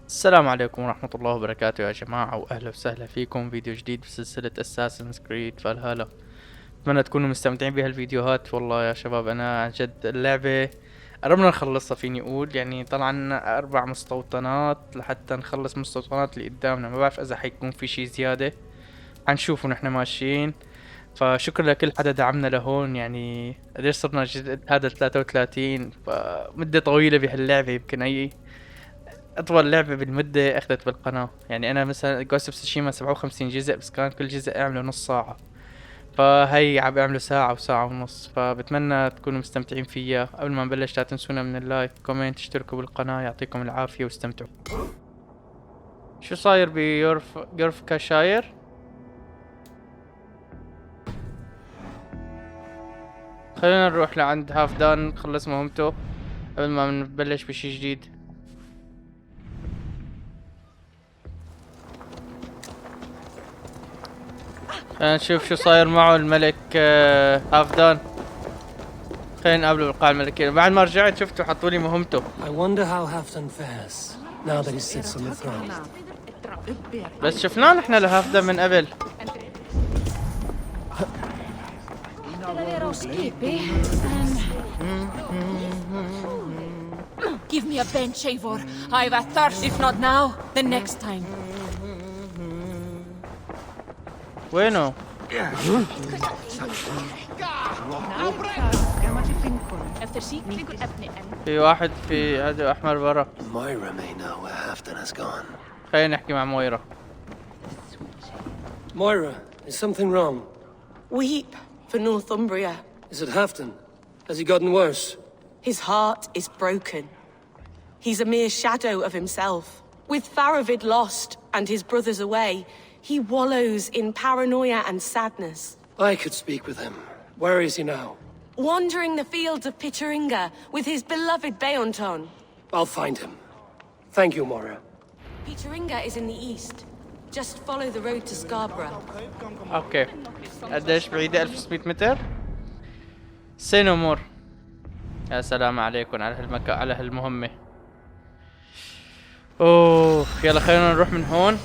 السلام عليكم ورحمة الله وبركاته يا جماعة، وأهلا وسهلا فيكم فيديو جديد بسلسلة Assassin's Creed فالهالا. أتمنى تكونوا مستمتعين بهالفيديوهات. والله يا شباب أنا عن جد اللعبة قربنا نخلصها، فيني أقول يعني طلع لنا 4 مستوطنات لحتى نخلص مستوطنات اللي قدامنا. ما بعرف إذا حيكون في شي زيادة، حنشوف ونحن ماشيين. فشكرا لكل حدا دعمنا لهون. يعني قديش صرنا الجزء هذا 33، فمدة طويلة بهاللعبة، يمكن أي اطول لعبة بالمدة اخذت بالقناة. يعني انا مثلا جوست اوف تسوشيما 57 جزء، بس كان كل جزء يعملوا نص ساعة، فهي عم يعملوا ساعة وساعة ونص. فبتمنى تكونوا مستمتعين فيها. قبل ما نبلش لا تنسونا من اللايك، كومنت، اشتركوا بالقناة. يعطيكم العافية واستمتعوا. شو صاير بيورف كاشاير؟ خلينا نروح لعند هافدان نخلص مهمته قبل ما نبلش بشي جديد. خلينا نشوف شو صاير معه الملك هافدان. خلينا نقابله بالقاعة الملكية. بعد ما رجعت شفته حطولي مهمته. I wonder how Halfdan fares now that he sits on the throne. بس شفناه نحن لهافدان من قبل. Give me a bench, Eivor. I've a thirst, if not now, then next time. وينه؟ في واحد في هذا احمر برا. Moira may know where Halfdan has gone. خلينا نحكي مع مويرا. Moira, is something wrong? Weep for Northumbria. Is it Halfdan? Has he gotten worse? His heart is broken. He's a mere shadow of himself. With Faravid lost and his brothers away, he wallows in paranoia and sadness. I could speak with him. Where is he now? Wandering the fields of Pittaringa with his beloved Beonton. I'll find him. Thank you, Moira. Pittaringa is in the east. Just follow the road to Scarborough. اوكي. قديش بعيدة؟ 1600 متر؟ سينومور. يا سلام عليكم على هالمكان، على هالمهمة. اوه يلا خلينا نروح من هون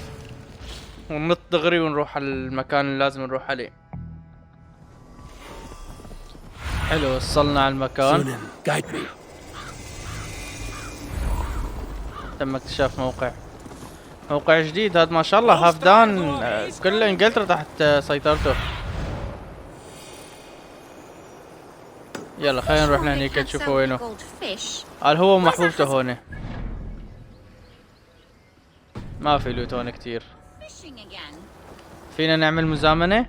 وننط دغري ونروح على المكان اللي لازم نروح عليه. حلو، وصلنا على المكان. Sunan, guide me. تم اكتشاف موقع جديد. هذا ما شاء الله هافدان كل انجلترا تحت سيطرته. يلا خلينا نروح لهنيك نشوفه وينه. قال هو محبوبته هون. ما في لوت هون كتير. فينا نعمل مزامنة؟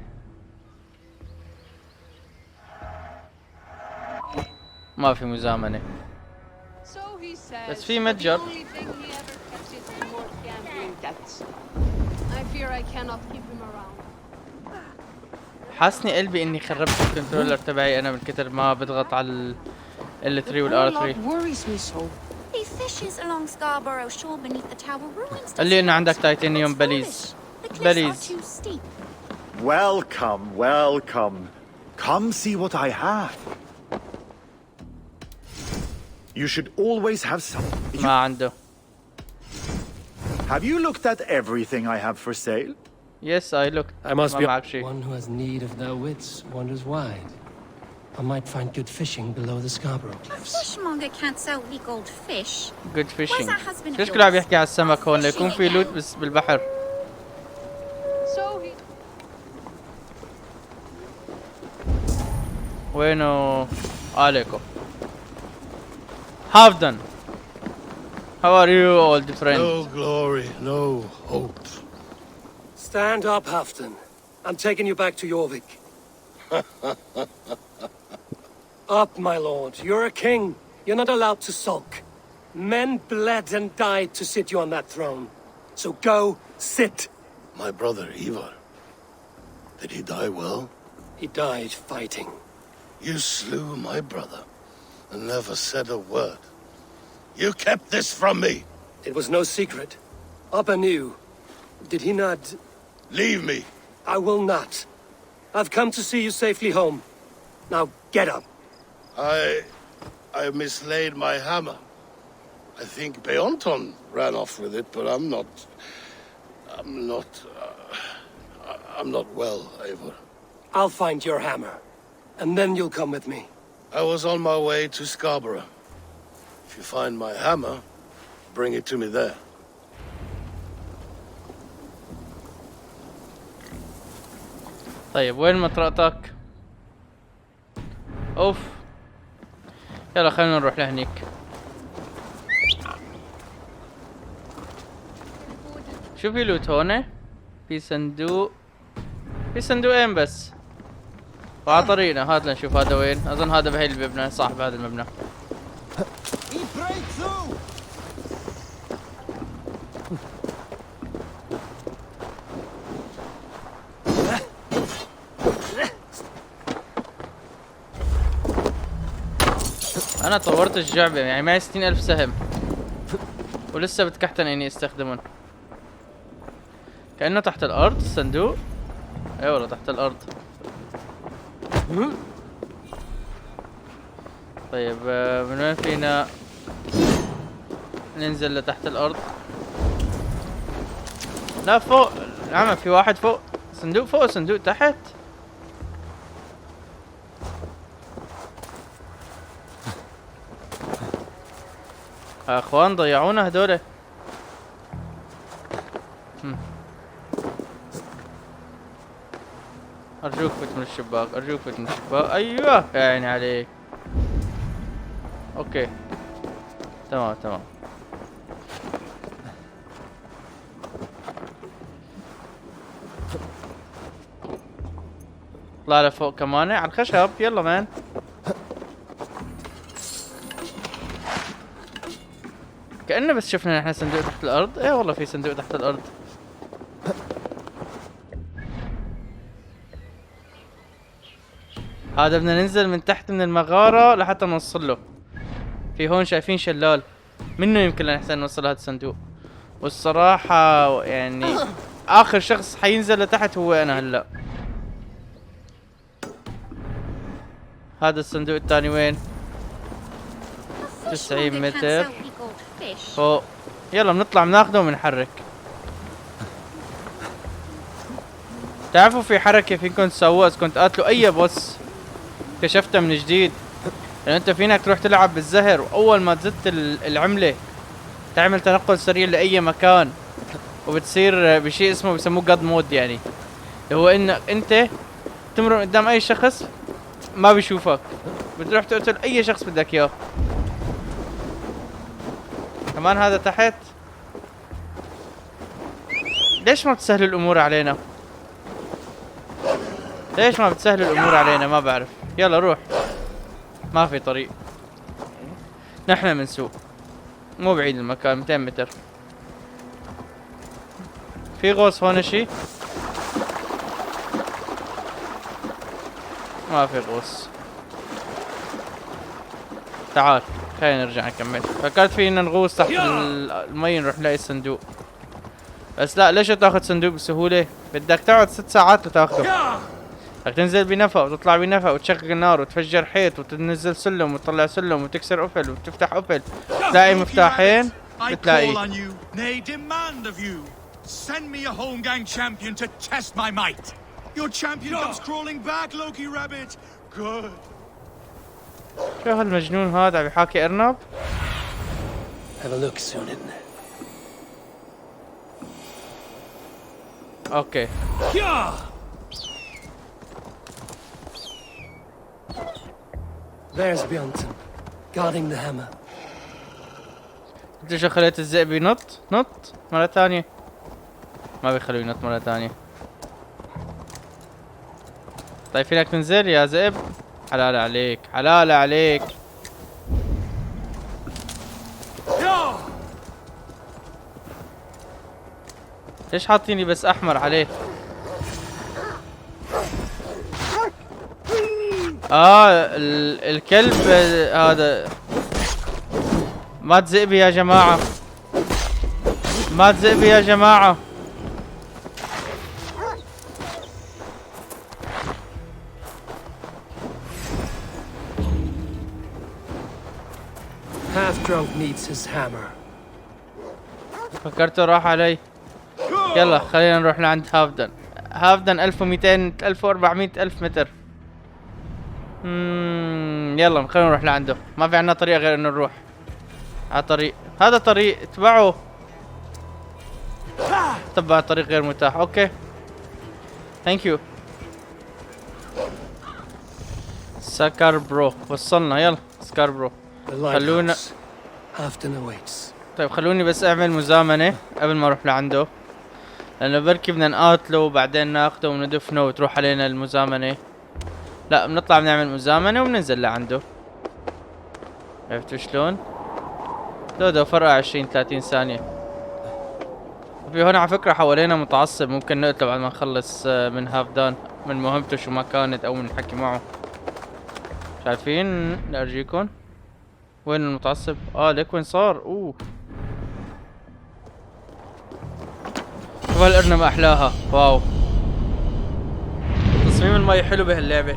ما في مزامنة، بس في متجر. حاسني قلبي اني خربت الكنترولر تبعي انا من كتر ما بضغط على L3 وال R3. قال لي انه عندك تايتانيوم بليز. Welcome. Come see what I have. You should always have some. ما عنده. Have you looked at everything I have for sale? Yes, I looked. I must ما be معك شيء. one who has need of their wits wanders wide. I might find good fishing below the Scarborough cliffs. Fishmonger can't sell me gold fish. Good fishing. Where's our husband of ليش كله عم yours? يحكي على السمك هون؟ ليكون في لوت بس بالبحر. وينه؟ عليكم. Halfdan. How are you, old friend? No glory, no hope. Stand up, Halfdan. I'm taking you back to Jorvik. Up, my lord. You're a king. You're not allowed to sulk. Men bled and died to sit you on that throne. So go, sit. My brother Ivar. Did he die well? He died fighting. You slew my brother and never said a word. You kept this from me. It was no secret. Appa knew. Did he not? Leave me. I will not. I've come to see you safely home. Now get up. I mislaid my hammer. I think Beonton ran off with it, but I'm not well, Eivor. I'll find your hammer, and then you'll come with me. I was on my way to Scarborough. If you find my hammer, bring it to me there. طيب وين مطرقتك؟ اوف. يلا خلينا نروح لهنيك. شو في لوت هون؟ في صندوق. في صندوقين بس. وعلى طريقنا هات لنشوف هذا وين. اظن هذا بهي المبنى، صاحب هذا المبنى. انا طورت الجعبة يعني معي 60,000 سهم ولسه بتكحتن اني استخدمهم. كأنه تحت الارض الصندوق. اي والله تحت الارض. طيب من وين فينا ننزل لتحت الارض؟ لا فوق. نعم في واحد فوق. صندوق فوق صندوق تحت. يا اخوان ضيعونا هدول. ارجوك فت من الشباك، ارجوك فت من الشباك. ايوه يا عيني عليك. اوكي تمام تمام. طلع لفوق كمان على الخشب. يلا مان. كأنه بس شفنا نحن صندوق تحت الأرض. ايه والله في صندوق تحت الأرض. هذا بدنا ننزل من تحت من المغارة لحتى نوصل له. في هون شايفين شلال منه يمكن لنحسن نوصل هذا الصندوق. والصراحة يعني آخر شخص حينزل لتحت هو أنا هلا. هذا الصندوق الثاني وين؟ 90 متر فوق. يلا بنطلع بناخده وبنحرك. تعرفوا في حركة فيكم تسووها إذا كنت قاتلوا أي بوس اكتشفتها من جديد، لأن أنت فينك تروح تلعب بالزهر وأول ما تزت العملة تعمل تنقل سريع لأي مكان وبتصير بشيء اسمه بسموه قد مود، يعني اللي هو إنك أنت تمرق قدام أي شخص ما بيشوفك بتروح تقتل أي شخص بدك إياه. كمان هذا تحت. ليش ما بتسهلوا الأمور علينا؟ ليش ما بتسهلوا الأمور علينا؟ ما بعرف. يلا روح. ما في طريق. نحن منسوق. مو بعيد المكان 200 متر. في غوص هون شي؟ ما في غوص. تعال خلينا نرجع نكمل. فكرت فينا نغوص تحت المي نروح نلاقي الصندوق، بس لا. ليش تاخذ صندوق بسهولة؟ بدك تقعد 6 ساعات لتاخذه. بدك تنزل بنفق وتطلع بنفق وتشغل نار وتفجر حيط وتنزل سلم وتطلع سلم وتكسر قفل وتفتح قفل. تلاقي مفتاحين بتلاقي. Send me a Holmgang champion to test my might. Your champion comes crawling back, Loki Rabbit. Good. شو هالمجنون هذا عم يحاكي أرنب؟ Have a look, Sunan. اوكي. There's Bjornson, guarding the hammer. انت شو خليت الذئب ينط؟ نط مرة ثانية. ما بيخلوه ينط مرة ثانية. طيب فينك تنزل يا ذئب؟ حلال عليك، حلال عليك. ليش حاطيني بس احمر عليه؟ الكلب هذا. مات ذئبي يا جماعة، مات ذئبي يا جماعة. Half-drunk needs his hammer. فكرته راح علي. يلا خلينا نروح لعند هافدن. هافدن 1200 1400 ألف متر. يلا خلينا نروح لعنده. ما في عنا طريقة غير انه نروح على طريق. هذا طريق اتبعه. تبع طريق غير متاح. اوكي ثانك يو. سكاربرو وصلنا. يلا سكاربرو. The خلونا lighthouse. Halfdan awaits. طيب خلوني بس اعمل مزامنة قبل ما اروح لعنده، لانه بركي بدنا نقاتله وبعدين ناخده وندفنه وتروح علينا المزامنة. لا بنطلع بنعمل مزامنة وبننزل لعنده. عرفتوا شلون؟ دودو فرقه 20 30 ثانية. في هون على فكرة حوالينا متعصب، ممكن نقتله بعد ما نخلص من هافدان من مهمته شو ما كانت او من نحكي معه. شايفين؟ ارجيكم وين المتعصب؟ ليك وين صار. شوف هالقرنة ما احلاها. واو تصميم المي حلو بهاللعبة.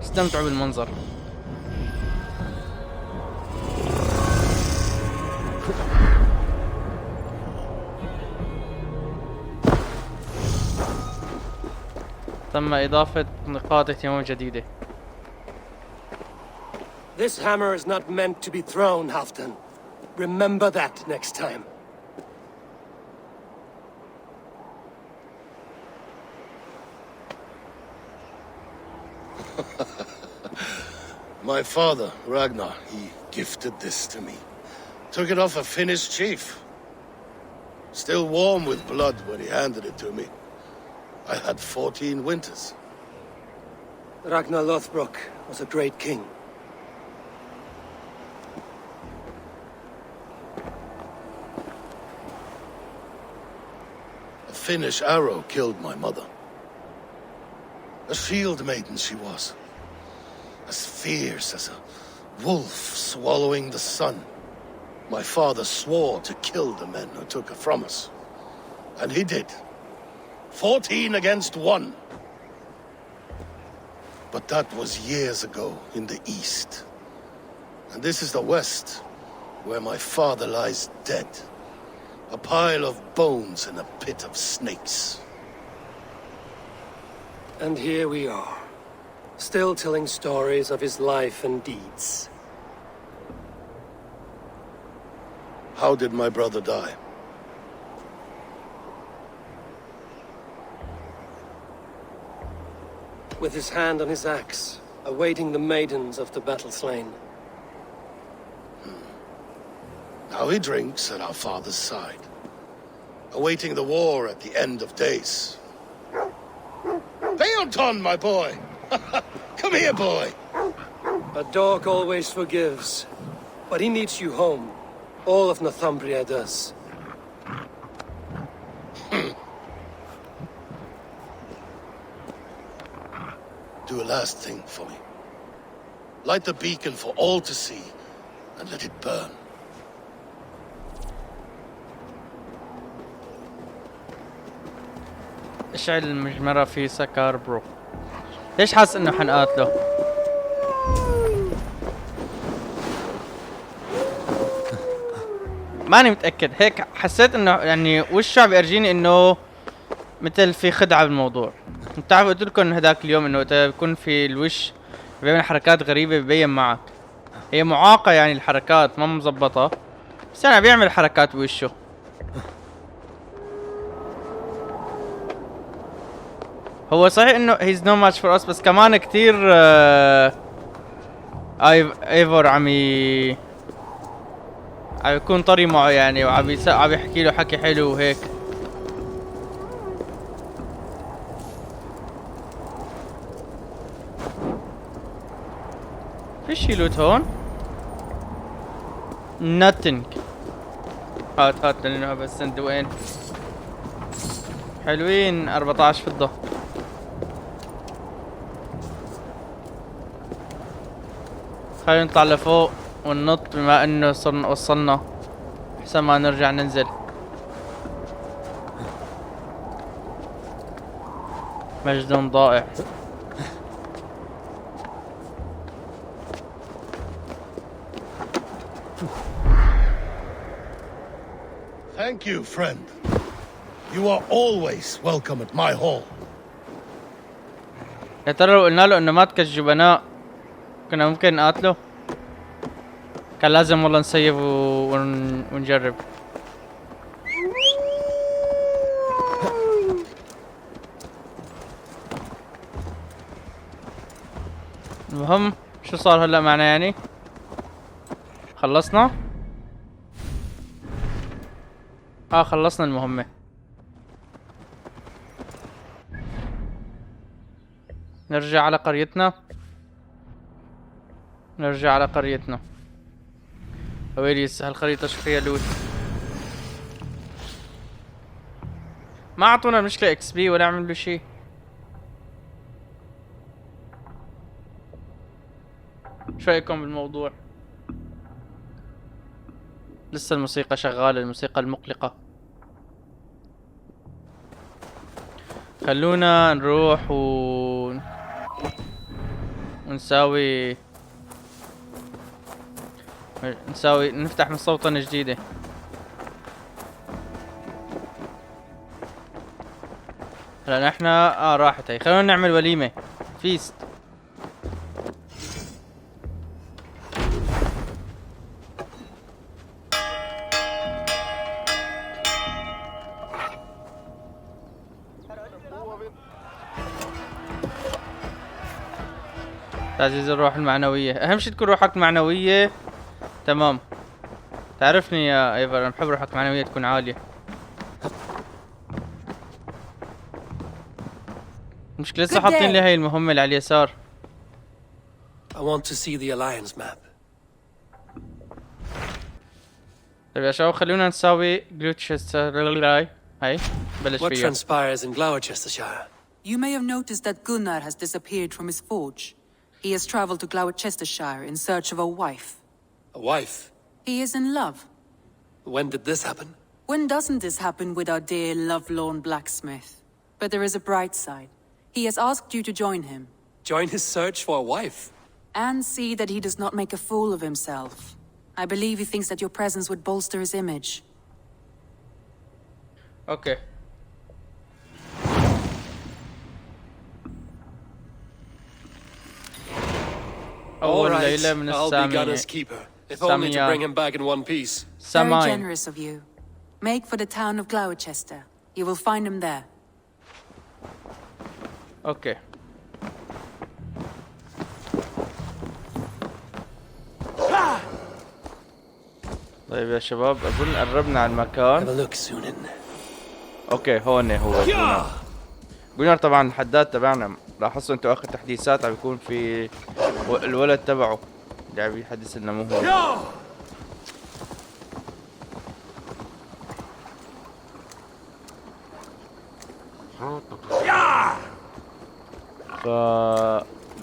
استمتعوا بالمنظر. تم إضافة نقاط اهتمام جديدة. This hammer is not meant to be thrown, Halfdan. Remember that next time. My father, Ragnar, he gifted this to me. Took it off a Finnish chief. Still warm with blood when he handed it to me. I had 14 winters. Ragnar Lothbrok was a great king. A Finnish arrow killed my mother. A shield maiden she was. As fierce as a wolf swallowing the sun. My father swore to kill the men who took her from us. And he did. 14 against 1. But that was years ago in the east. And this is the west, where my father lies dead. A pile of bones in a pit of snakes. And here we are, still telling stories of his life and deeds. How did my brother die? With his hand on his axe, awaiting the maidens of the battle slain. Now he drinks at our father's side, awaiting the war at the end of days. Beonton, my boy! Come here, boy! A dog always forgives, but he needs you home. All of Northumbria does. Do a last thing for me. Light the beacon for all to see, and let it burn. اشعل المجمرة في سكاربرو. ليش حاسس انه حنقاتله؟ ماني متأكد، هيك حسيت انه يعني وشه عم بيرجيني انه مثل في خدعة بالموضوع. بتعرف قلت لكم هداك اليوم انه بيكون في الوش بيعمل حركات غريبة ببين معك. هي معاقة يعني الحركات ما مزبطة، بس يعني بيعمل حركات بوشه. هو صحيح انه he's no match for us، بس كمان كتير ايفور عم يكون طري معه يعني، وعم يحكي له حكي حلو وهيك. في شي لوت هون؟ nothing. هات لانه بس صندوقين حلوين. 14 فضة. خلينا نطلع لفوق وننط بما انه صرنا وصلنا، احسن ما نرجع ننزل. مجد ضائع. Thank you, friend. You are always welcome at my hall. يا ترى لو قلنا له انه مات كالجبناء كنا ممكن نقاتله؟ كان لازم والله نسيب ونجرب. المهم شو صار هلا معنا يعني؟ خلصنا؟ خلصنا المهمة. نرجع على قريتنا. ويليس هالخريطة شو فيها لوت؟ ما اعطونا مشكلة اكس بي ولا عملوا شي. شو رايكم بالموضوع؟ لسه الموسيقى شغالة، الموسيقى المقلقة. خلونا نروح ونساوي نفتح مستوطنة جديدة. هلا احنا راحت هي. خلونا نعمل وليمة فيست. تعزيز الروح المعنوية، أهم شي تكون روحك معنوية تمام. تعرفني يا ايفر، أنا بحب روحك معنوية تكون عالية. المشكلة لسه حاطين لي هاي المهمة اللي على اليسار. I want to see the Alliance map. طيب يا شباب خلونا نساوي جلوتشستر. هاي بلش What فيها. transpires in Gloucestershire? You may have noticed that Gunnar has disappeared from his forge. He has traveled to Gloucestershire in search of a wife. A wife? He is in love. When did this happen? When doesn't this happen with our dear lovelorn blacksmith? But there is a bright side. He has asked you to join him. Join his search for a wife? And see that he does not make a fool of himself. I believe he thinks that your presence would bolster his image. Okay. All right, ليلة من I'll be Gunner's السامية. keeper. If only to bring him back in one piece. Very ساماي. generous of you. Make for the town of Gloucester. You will find him there. اوكي. طيب يا شباب اظن قربنا على Have المكان. a look, Sunan. اوكي هون هو جونر. طبعا الحداد تبعنا لاحظتوا انتوا اخر تحديثات عم يكون في الولد تبعه اللي عم يحدث لنا مو هو.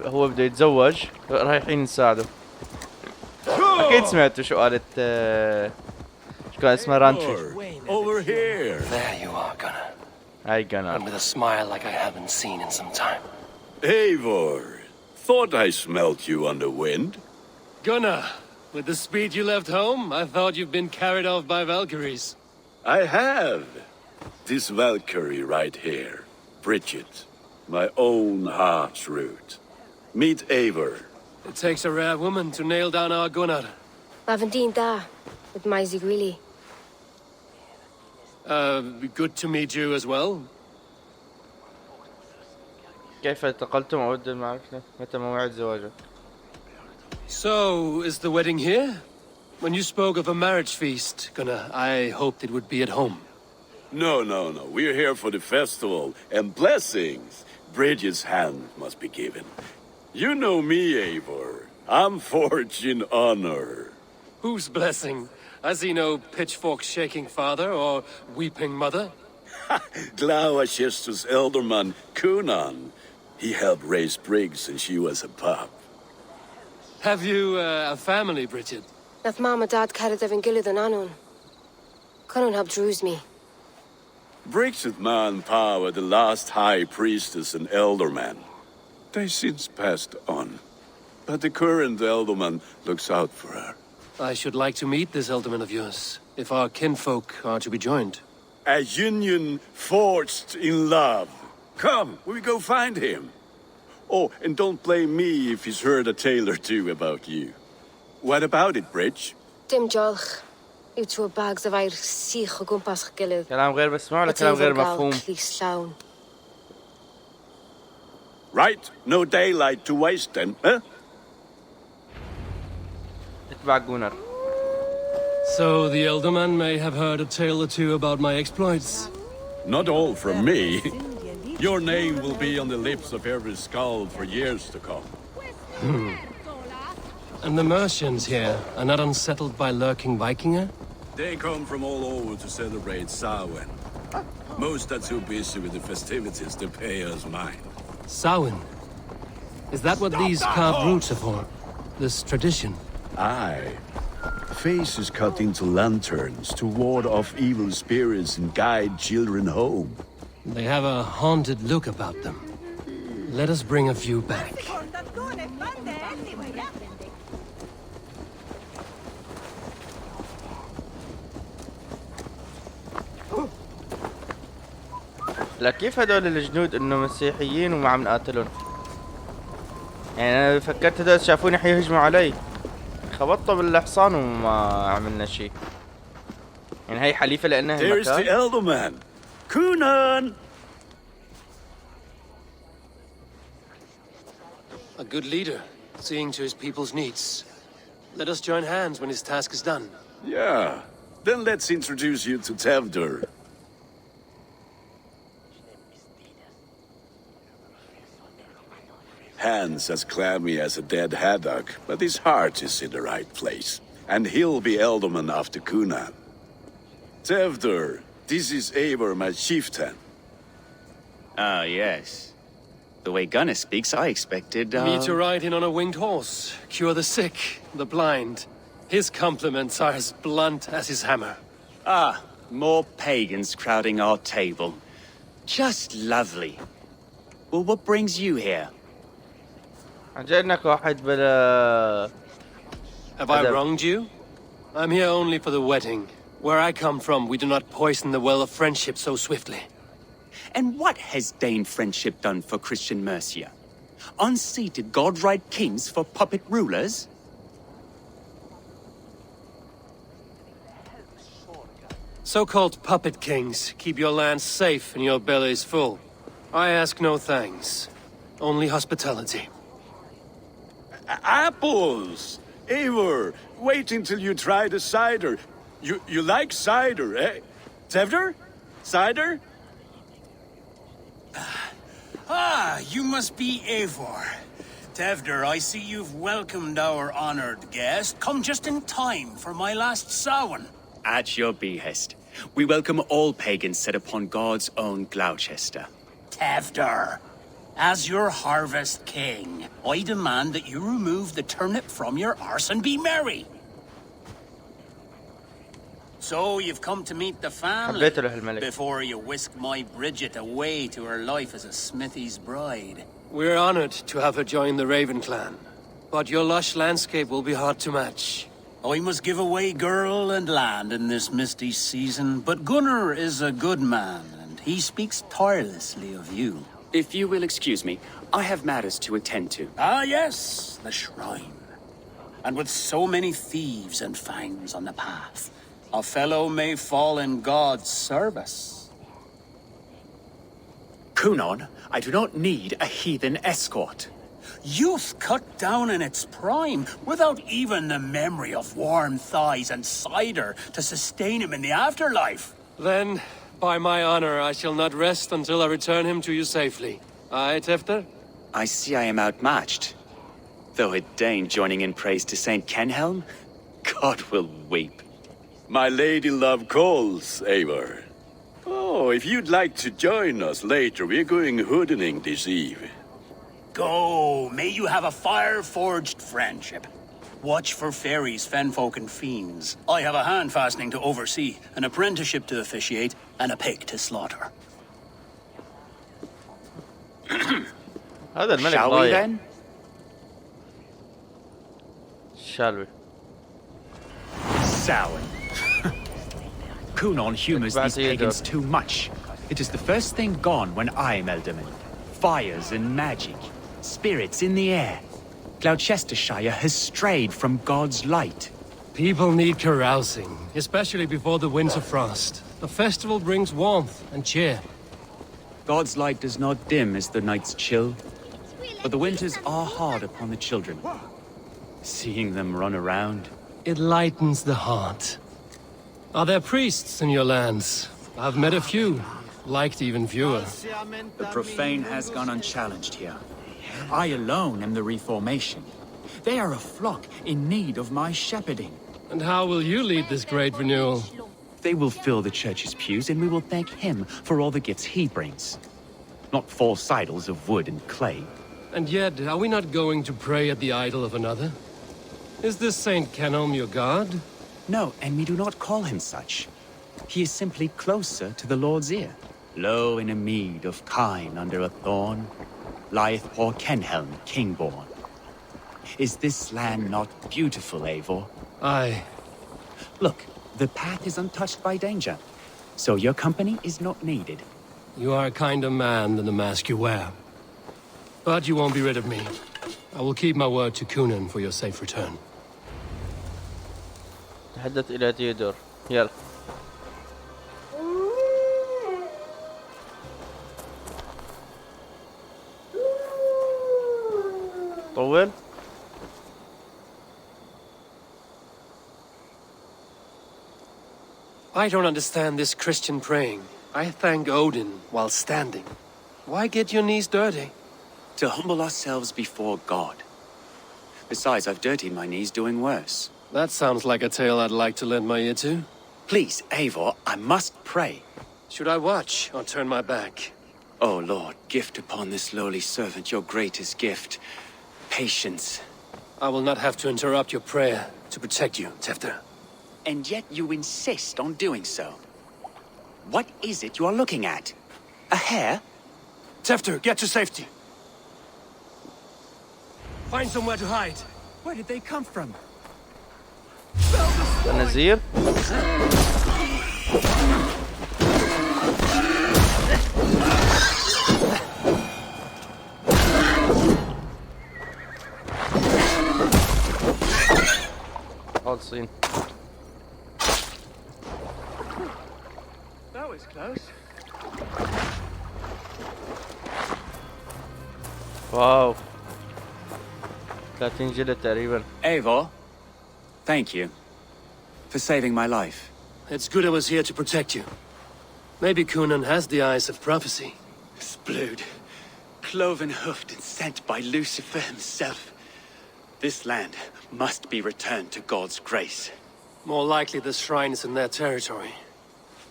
فهو بده يتزوج، رايحين نساعده. اكيد سمعتوا شو قالت شو كان اسمها رانتري. Over here. There you are, Gunner. هاي And جنر. with a smile like I haven't seen in some time. Eivor, thought I smelt you on the wind. Gunner, with the speed you left home, I thought you've been carried off by Valkyries. I have. This Valkyrie right here, Bridget, my own heart's root. Meet Eivor. It takes a rare woman to nail down our Gunnar. Lavendine da, with my Zigrilli. Good to meet you as well. كيف التقلتم أود المعرفة متى موعد زواجك؟ So, is the wedding here? When you spoke of a marriage feast, Gunnar, I hoped it would be at home. No. We're here for the festival and blessings. Bridget's hand must be given. You know me, Eivor. I'm forged in honor. Whose blessing? I see no pitchfork-shaking father or weeping mother. Gloucester's elderman, Cunan. He helped raise Briggs since she was a pup. Have you a family, Bridget? Nath mama dad carried Evan Gillard and Anon. Conan helped druise me. Briggs with man power, the last high priestess and elderman. They since passed on. But the current elderman looks out for her. I should like to meet this Ealdorman of yours, if our kinfolk are to be joined. A union forged in love. Come, we go find him. Oh, and don't blame me if he's heard a tale or two about you. What about it, Bridge? Dim jolch. Yw tŵ bags of air sych o gwmpas ych gilydd. كلام غير مسموع ولا كلام غير مفهوم؟ Clis llawn. Right, no daylight to waste then, huh? اتبع جونر. So the Ealdorman may have heard a tale or two about my exploits. Not all from me. Your name will be on the lips of every skull for years to come. And the Mercians here are not unsettled by lurking Vikinger? They come from all over to celebrate Samhain. Most are too busy with the festivities to pay us mind. Samhain? Is that what these carved roots are for? This tradition? Aye. Faces cut into lanterns to ward off evil spirits and guide children home. They have a haunted look about them. Let us bring a few back. لا كيف هدول الجنود انه مسيحيين وما عم نقاتلهم؟ يعني انا فكرت هدول شافوني حيهجموا علي، خبطوا بالحصان وما عملنا شيء. يعني هي حليفة لانها There's the المكان. Ealdorman. Cunan! A good leader, seeing to his people's needs. Let us join hands when his task is done. Yeah. Then let's introduce you to Tevdur. Hands as clammy as a dead haddock, but his heart is in the right place. And he'll be Ealdorman after Cunan. Tevdur, this is Eivor, my chieftain. Ah, yes. The way Gunnar speaks, I expected, Me to ride in on a winged horse, cure the sick, the blind. His compliments are as blunt as his hammer. Ah, more pagans crowding our table. Just lovely. Well, what brings you here? عجبنك واحد بلا. Have I wronged you? I'm here only for the wedding. Where I come from, we do not poison the well of friendship so swiftly. And what has Dane friendship done for Christian Mercia? Unseated godright kings for puppet rulers? So-called puppet kings keep your lands safe and your bellies full. I ask no thanks, only hospitality. Apples! Eivor, wait until you try the cider. You like cider, eh? Tevdur? Cider? Ah, you must be Eivor. Tevdur, I see you've welcomed our honored guest. Come just in time for my last Samhain. At your behest. We welcome all pagans set upon God's own Gloucester. Tevdur, as your harvest king, I demand that you remove the turnip from your arse and be merry. So you've come to meet the family before you whisk my Bridget away to her life as a smithy's bride. We're honored to have her join the Raven clan, but your lush landscape will be hard to match. I must give away girl and land in this misty season, but Gunnar is a good man, and he speaks tirelessly of you. If you will excuse me, I have matters to attend to. Ah, yes, the shrine. And with so many thieves and fangs on the path, a fellow may fall in God's service. Cunan, I do not need a heathen escort. Youth cut down in its prime, without even the memory of warm thighs and cider to sustain him in the afterlife. Then, by my honor, I shall not rest until I return him to you safely. Aye, Tevdur? I see I am outmatched. Though a Dane joining in praise to Saint Kenhelm, God will weep. My lady love calls, Eivor. Oh, if you'd like to join us later, we're going hoodening this eve. Go, may you have a fire-forged friendship. Watch for fairies, fenfolk, and fiends. I have a hand fastening to oversee, an apprenticeship to officiate, and a pig to slaughter. هذا الملك Shall we ضايع. then? Shall we? sour. Kunon humors these pagans too much. It is the first thing gone when I am Elderman. Fires and magic, spirits in the air. Gloucestershire has strayed from God's light. People need carousing, especially before the winter frost. A festival brings warmth and cheer. God's light does not dim as the nights chill, but the winters are hard upon the children. Seeing them run around, it lightens the heart. Are there priests in your lands? I've met a few, liked even fewer. The profane has gone unchallenged here. I alone am the Reformation. They are a flock in need of my shepherding. And how will you lead this great renewal? They will fill the church's pews, and we will thank him for all the gifts he brings. Not false idols of wood and clay. And yet, are we not going to pray at the idol of another? Is this Saint Canom your god? No, and we do not call him such. He is simply closer to the Lord's ear. Low in a mead of kine under a thorn, lieth poor Kenhelm, king-born. Is this land not beautiful, Eivor? Aye. Look, the path is untouched by danger, so your company is not needed. You are a kinder man than the mask you wear. But you won't be rid of me. I will keep my word to Kunan for your safe return. تحدث إلى تيودور. يلا. طول. I don't understand this Christian praying. I thank Odin while standing. Why get your knees dirty? To humble ourselves before God. Besides, I've dirtied my knees doing worse. That sounds like a tale I'd like to lend my ear to. Please, Eivor, I must pray. Should I watch or turn my back? Oh, Lord, gift upon this lowly servant your greatest gift. Patience. I will not have to interrupt your prayer to protect you, Tefter. And yet you insist on doing so. What is it you are looking at? A hare? Tefter, get to safety. Find somewhere to hide. Where did they come from? النزير. خالصين. That was close. واو. 30 جلد تقريبا. Eivor, thank you for saving my life. It's good I was here to protect you. Maybe Kunan has the eyes of prophecy. Splood, cloven-hoofed and sent by Lucifer himself. This land must be returned to God's grace. More likely the shrine is in their territory.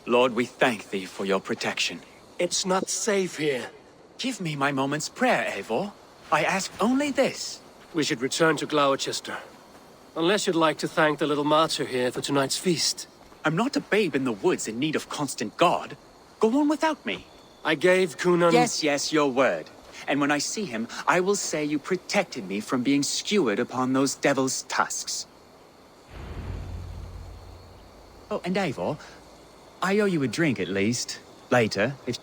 Lord, we thank thee for your protection. It's not safe here. Give me my moment's prayer, Eivor. I ask only this. We should return to Gloucester. Unless you'd like to thank the little martyr here for tonight's feast. I'm not a babe in the woods in need of constant guard. Go on without me. I gave Kunan... Yes, your word. And when I see him, I will say you protected me from being skewered upon those devil's tusks. Oh, and Eivor, I owe you a drink at least. Later, if...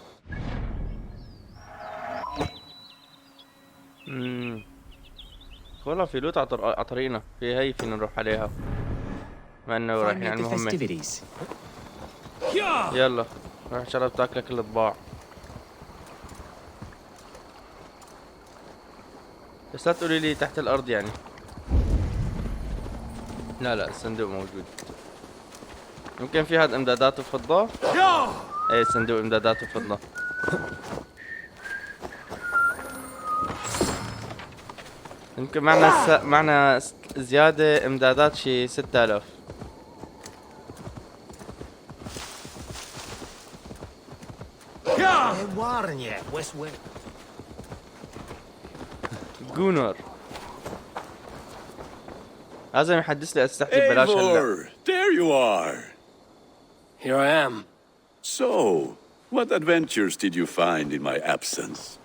والله في لوت عطرينا في هي فينا نروح عليها مع انه رايحين على المهمة. يلا راح شرب تاكلك الاطباع. بس لا تقولي لي تحت الارض يعني. لا الصندوق موجود. يمكن في هاد امدادات وفضة. ايه صندوق امدادات وفضة. يمكن معنا زيادة امدادات شي 6000. جونر لازم يحدث لي اسلحتي ببلاش هلا. There you are. Here I am. So, what adventures did you find in my absence?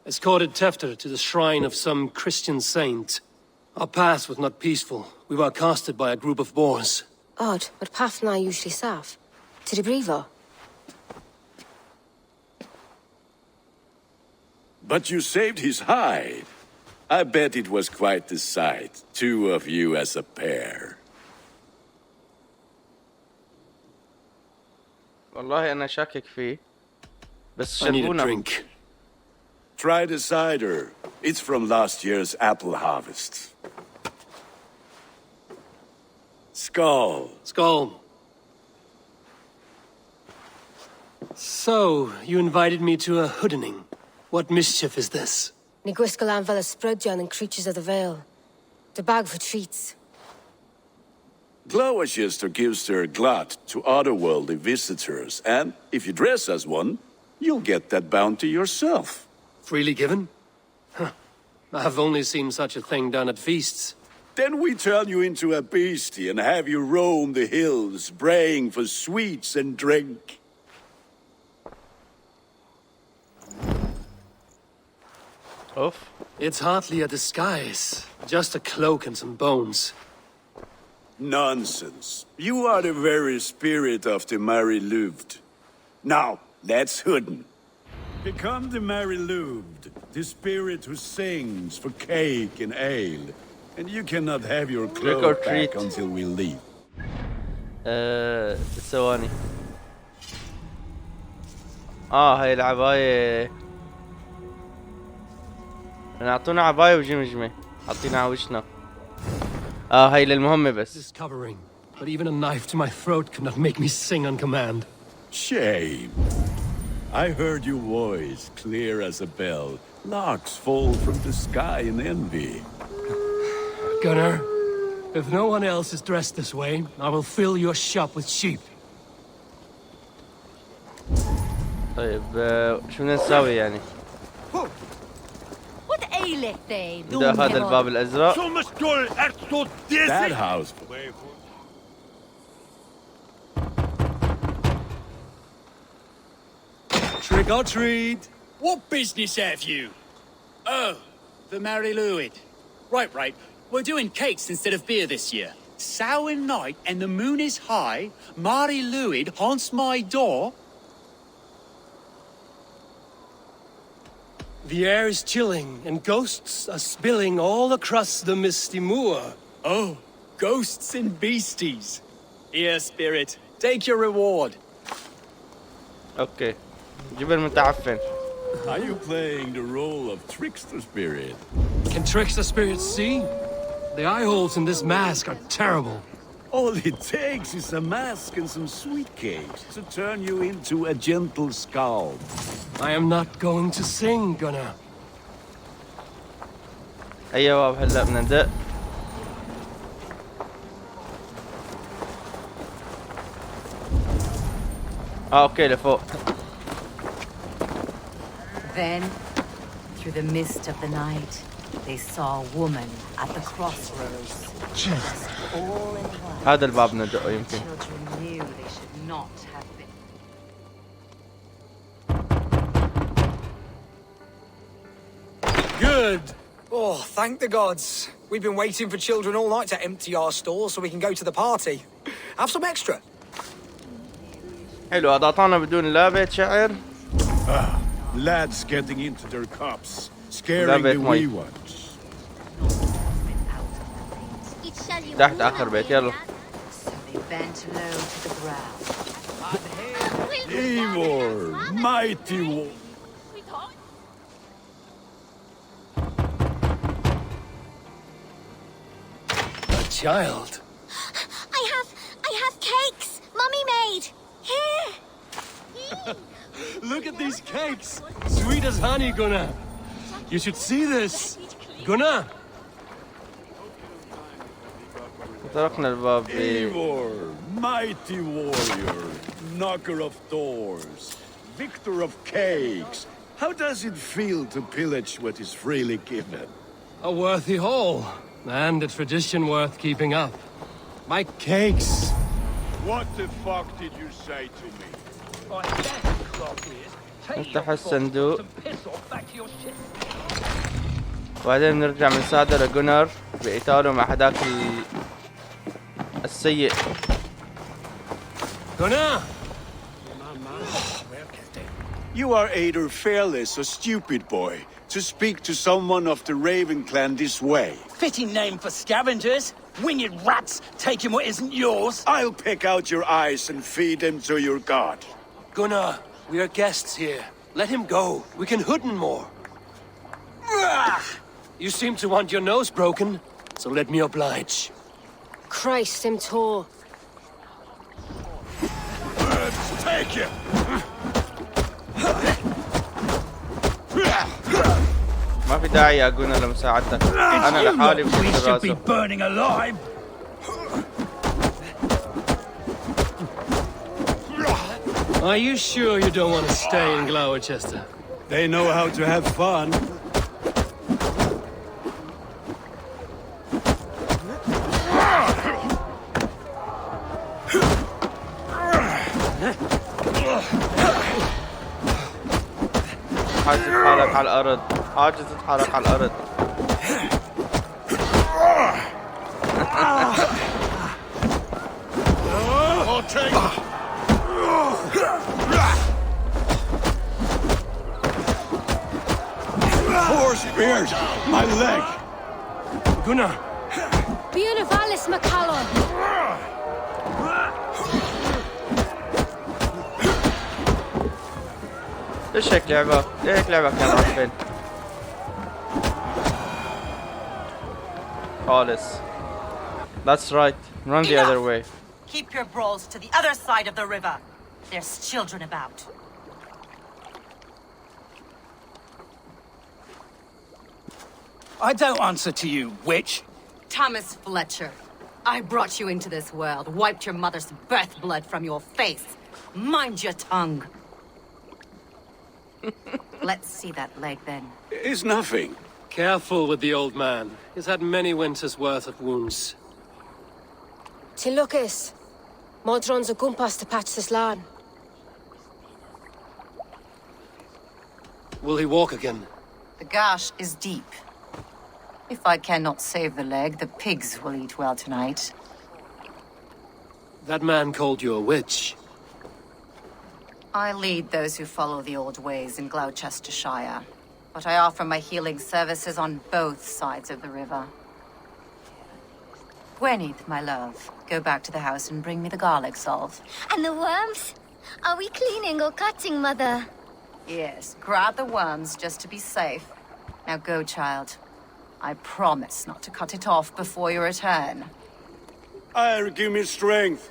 Escorted Tefter to the shrine of some Christian saint. Our path was not peaceful. We were accosted by a group of boars. Odd, but path na usually saff. To the brifo. But you saved his hide. I bet it was quite the sight, two of you as a pair. والله أنا شاكك فيه بس I need a شربونا. drink. Try the cider. It's from last year's apple harvest. Skull. Skull. So, you invited me to a hoodening. What mischief is this? Ni gwisgal an fel y sprydjan and creatures of the Vale. The bag for treats. Gloucester gives their glut to otherworldly visitors, and if you dress as one, you'll get that bounty yourself. Freely given? Huh. I've only seen such a thing done at feasts. Then we turn you into a beastie and have you roam the hills, braying for sweets and drink. Oof. It's hardly a disguise. Just a cloak and some bones. Nonsense. You are the very spirit of the Mary Louved. Now, let's hooden. Become the Mary Louved, the spirit who sings for cake and ale. And you cannot have your Trick or cloak treat. back until we leave. ثواني. هاي العباية. نعطونا عباية وجمجمة. حاطينها على وشنا. هاي للمهمة بس. This covering, but even a knife to my throat could not make me sing on command. Shame. I heard your voice clear as a bell. Larks fall from the sky in envy. Gunnar, if no one else is dressed this way, I will fill your shop with sheep. طيب شو بدنا نسوي يعني؟ ده هذا الباب الأزرق. That house. Trick or treat. What business have you? Oh, the Mary Louid. Right. We're doing cakes instead of beer this year. Samhain night and the moon is high. Mary Louid haunts my door. The air is chilling, and ghosts are spilling all across the misty moor. Oh, ghosts and beasties. Here, spirit, take your reward. اوكي. جبل متعفن. Are you playing the role of trickster spirit? Can trickster spirits see? The eye holes in this mask are terrible. All it takes is a mask and some sweet cakes to turn you into a gentle skull. I am not going to sing, Gunnar. أي باب هلا بدنا ندق. اوكي لفوق. Then, through the mist of the night, they saw a woman at the crossroads. Just all in one. هذا الباب ندقه يمكن. Children knew they should not have been. Good. Oh, thank the gods. We've been waiting for children all night to empty our stores so we can go to the party. Have some extra. حلو هذا أعطانا بدون لا بيت شعر. Lads getting into their cups, scaring the wee ones. تحت آخر بيت يلا. So they bent low to the ground. Eivor, mighty war. A child. I have cakes. Mummy made. Here. Look at these cakes. Sweet as honey, Gunnar. You should see this. Gunnar. طرقنا الباب. Eivor, mighty warrior, knocker of doors, victor of cakes. How does it feel to pillage what is freely given? A worthy haul, and a tradition worth keeping up. My cakes. What the fuck did you say to me? نفتح الصندوق. وبعدين نرجع من سادة لجونر بقتاله مع هداك السيء Gunnar! You are either fearless or stupid, boy, to speak to someone of the Raven clan this way. Fitting name for scavengers. Winged rats taking what isn't yours. I'll pick out your eyes and feed them to your god. Gunnar, we are guests here. Let him go. We can hood him more. You seem to want your nose broken, so let me oblige. Christ, him tall. Take you! ما في داعي يا جونا لمساعدتك. أنا لحالي We بفك should be راسه. burning alive. Are you sure you don't want to stay in Gloucester? They know how to have fun. حاجز تتحرك على الأرض. حاجز تتحرك على الأرض. Four spears! My leg! Gunnar! Bionavalis McCallum! ليش هيك لعبة؟ ليه هيك لعبة كان عفن؟ خالص. That's right. Run the other way. Keep your brawls to the other side of the river. There's children about. I don't answer to you, witch. Thomas Fletcher, I brought you into this world, wiped your mother's birth blood from your face. Mind your tongue. Let's see that leg then. It's nothing. Careful with the old man. He's had many winters' worth of wounds. Tilukis. Modron's a gumpas to patch this land. Will he walk again? The gash is deep. If I cannot save the leg, the pigs will eat well tonight. That man called you a witch. I lead those who follow the old ways in Gloucestershire, but I offer my healing services on both sides of the river. Gweneth, my love, go back to the house and bring me the garlic salve. And the worms? Are we cleaning or cutting, Mother? Yes, grab the worms just to be safe. Now go, child. I promise not to cut it off before you return. Give me strength.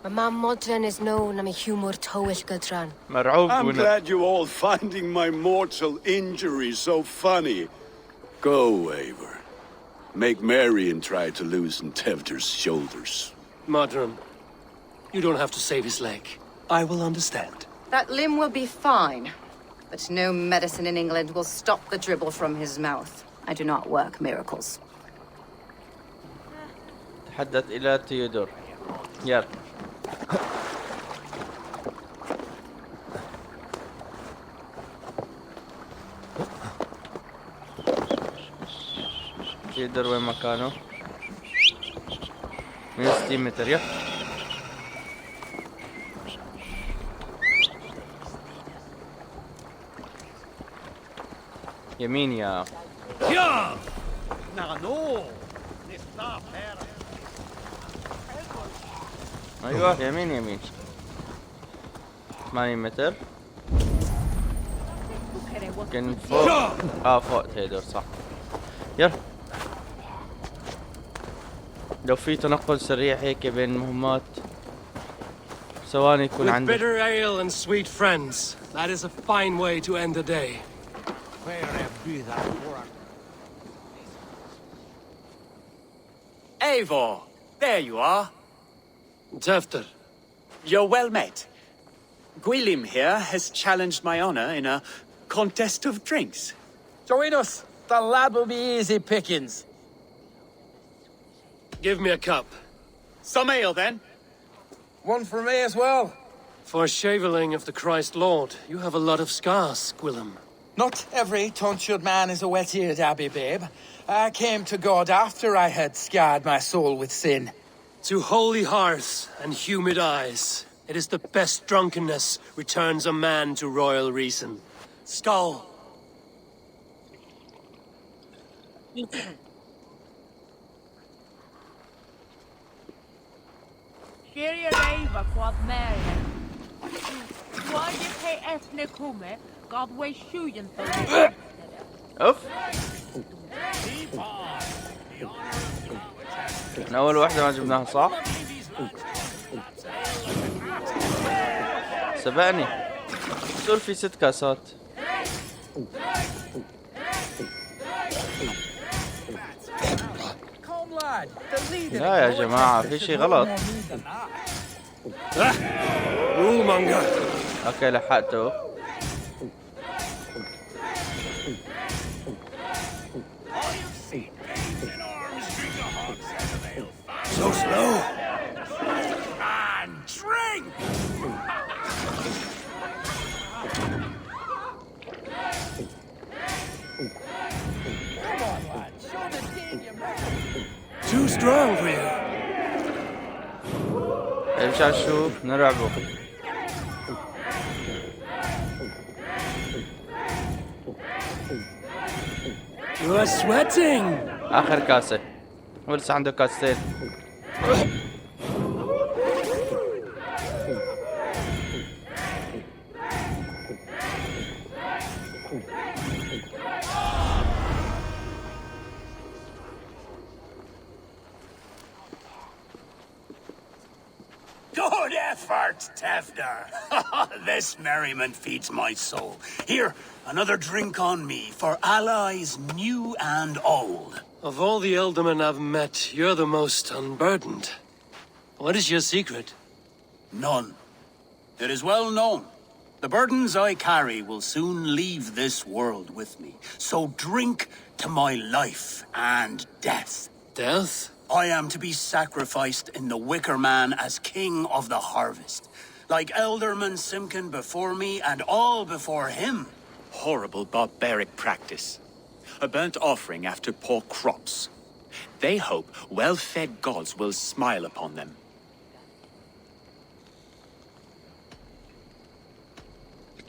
My mum Modron is known I'm a humor towish Gudran. I'm glad you all finding my mortal injury so funny. Go, Eivor. Make Marion try to loosen Tevder's shoulders. Modron, you don't have to save his leg. I will understand. That limb will be fine, but no medicine in England will stop the dribble from his mouth. I do not work miracles. تحدث إلى تيودور. يلا. تيودور وين مكانه؟ 160 متر يا. يمين يا. ايوه يمين يمين 80 متر يمكن فوق فوق تيدور صح يلا لو في تنقل سريع هيك بين المهمات ثواني يكون With عندك bitter ale and sweet friends, that is a fine way to end the day. Eivor, there you are. Tefter. You're well met. Gwilym here has challenged my honor in a contest of drinks. Join us. The lad will be easy pickings. Give me a cup. Some ale, then. One for me as well. For a shaveling of the Christ Lord, you have a lot of scars, Gwillem. Not every tonsured man is a wet-eared abbey, babe. I came to God after I had scarred my soul with sin. To holy hearts and humid eyes. It is the best drunkenness returns a man to royal reason. Skull. Syria Ava quad Marian. Why you pay ethnic hume? God way shooting for you. اوف. من اول واحدة ما جبناها صح؟ سبقني. صار في 6 كاسات. لا يا جماعة في شي غلط. اوكي لحقته. So slow. And drink! Too strong for you. مشان شو نلعبه. You are sweating. آخر كاسة. ولسه عنده كاستين. Good effort, Tefder. This merriment feeds my soul. Here, another drink on me for allies new and old. Of all the Eldermen I've met, you're the most unburdened. What is your secret? None. It is well known. The burdens I carry will soon leave this world with me. So drink to my life and death. Death? I am to be sacrificed in the Wicker Man as king of the harvest. Like Elderman Simkin before me and all before him. Horrible barbaric practice. A burnt offering after poor crops. They hope well-fed gods will smile upon them.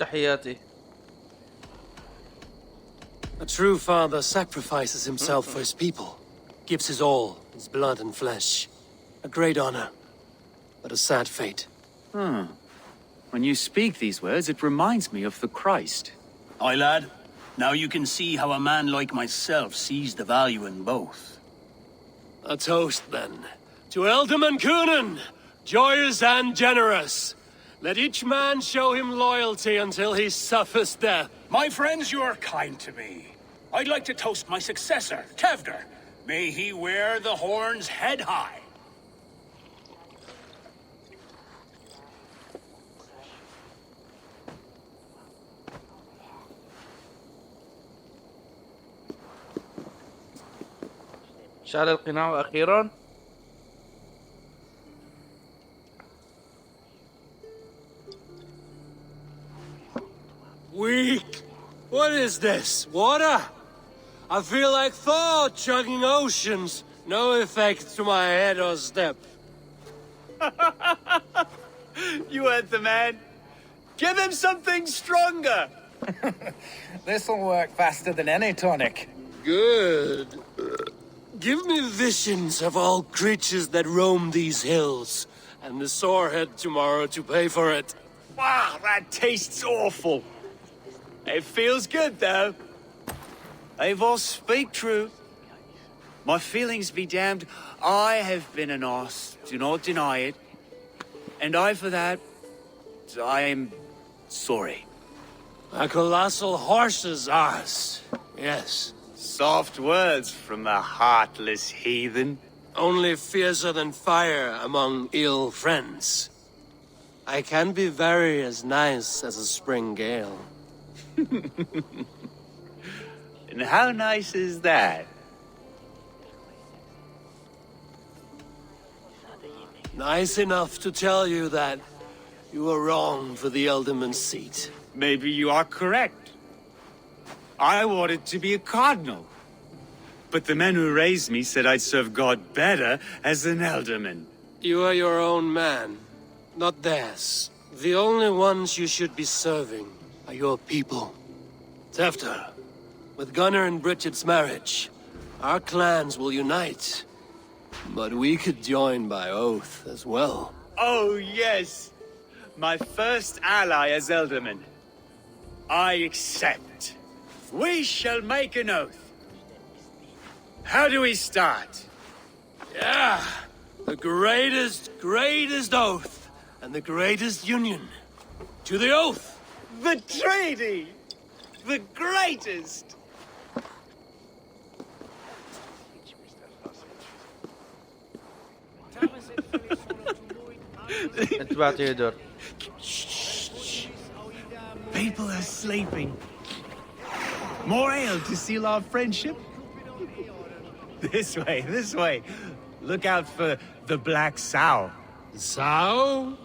تحياتي. A true father sacrifices himself for his people. Gives his all, his blood and flesh. A great honor, but a sad fate. When you speak these words, it reminds me of the Christ. Aye, lad. Now you can see how a man like myself sees the value in both. A toast, then. To Elderman Coonan, joyous and generous. Let each man show him loyalty until he suffers death. My friends, you are kind to me. I'd like to toast my successor, Tevder. May he wear the horns head high. شال القناع أخيرا. Weak! What is this? Water? I feel like Thor chugging oceans. No effect to my head or step. You heard the man. Give him something stronger. This'll work faster than any tonic. Good. Give me visions of all creatures that roam these hills, and the sorehead tomorrow to pay for it. Wow, that tastes awful. It feels good, though. Eivor, speak true. My feelings be damned. I have been an ass, do not deny it. And I, for that, I am sorry. A colossal horse's ass. Yes. Soft words from the heartless heathen. Only fiercer than fire among ill friends. I can be very as nice as a spring gale. And how nice is that? Nice enough to tell you that you were wrong for the Elderman's seat. Maybe you are correct. I wanted to be a cardinal. But the men who raised me said I'd serve God better as an Elderman. You are your own man. not theirs. The only ones you should be serving are your people. Tefter, with Gunnar and Bridget's marriage, our clans will unite. But we could join by oath as well. Oh, yes. My first ally as Elderman. I accept. We shall make an oath. How do we start? Yeah, the greatest oath, and the greatest union. To the oath! The treaty! The greatest! انت بعطيه دور. People are sleeping. More ale to seal our friendship? This way. Look out for the black sow. Sow?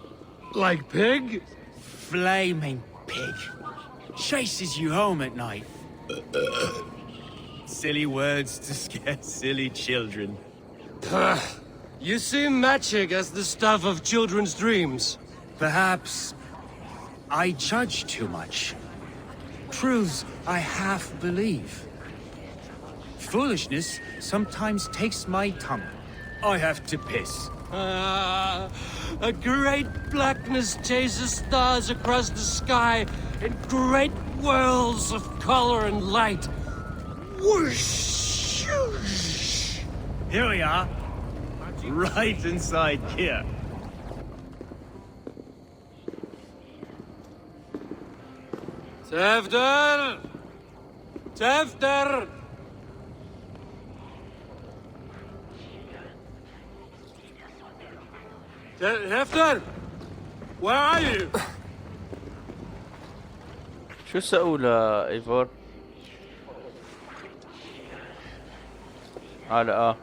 Like pig? Flaming pig. Chases you home at night. Silly words to scare silly children. You seem magic as the stuff of children's dreams. Perhaps I judge too much. Truths I half believe. Foolishness sometimes takes my tongue. I have to piss. A great blackness chases stars across the sky in great whirls of color and light. Whoosh! Here we are. Right inside here. Tefter! Tefter! Tefter! Where are you? شو سأقول ايفور؟ لا